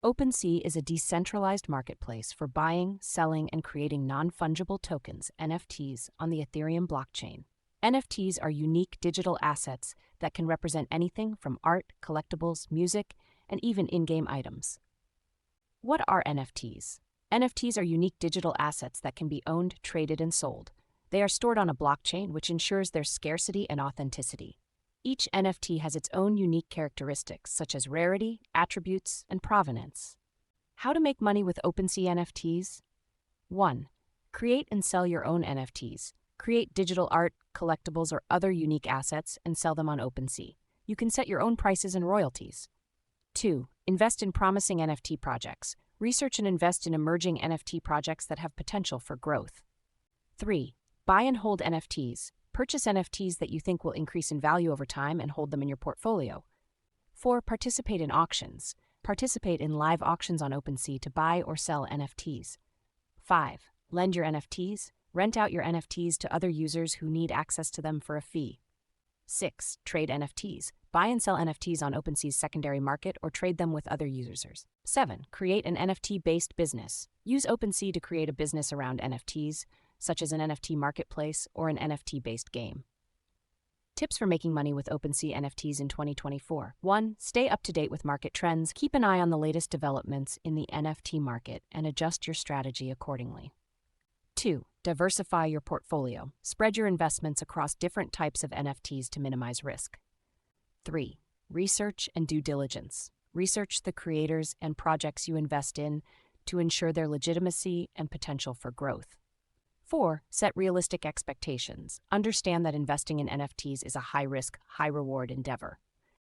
OpenSea is a decentralized marketplace for buying, selling, and creating non-fungible tokens, NFTs, on the Ethereum blockchain. NFTs are unique digital assets that can represent anything from art, collectibles, music, and even in-game items. What are NFTs? NFTs are unique digital assets that can be owned, traded, and sold. They are stored on a blockchain, which ensures their scarcity and authenticity. Each NFT has its own unique characteristics, such as rarity, attributes, and provenance. How to make money with OpenSea NFTs? 1. Create and sell your own NFTs. Create digital art, collectibles, or other unique assets and sell them on OpenSea. You can set your own prices and royalties. 2. Invest in promising NFT projects. Research and invest in emerging NFT projects that have potential for growth. 3. Buy and hold NFTs. Purchase NFTs that you think will increase in value over time and hold them in your portfolio. 4. Participate in auctions. Participate in live auctions on OpenSea to buy or sell NFTs. 5. Lend your NFTs. Rent out your NFTs to other users who need access to them for a fee. 6. Trade NFTs. Buy and sell NFTs on OpenSea's secondary market or trade them with other users. 7. Create an NFT-based business. Use OpenSea to create a business around NFTs, such as an NFT marketplace or an NFT-based game. Tips for making money with OpenSea NFTs in 2024. 1. Stay up to date with market trends. Keep an eye on the latest developments in the NFT market and adjust your strategy accordingly. 2. Diversify your portfolio. Spread your investments across different types of NFTs to minimize risk. 3. Research and due diligence. Research the creators and projects you invest in to ensure their legitimacy and potential for growth. 4. Set realistic expectations. Understand that investing in NFTs is a high-risk, high-reward endeavor.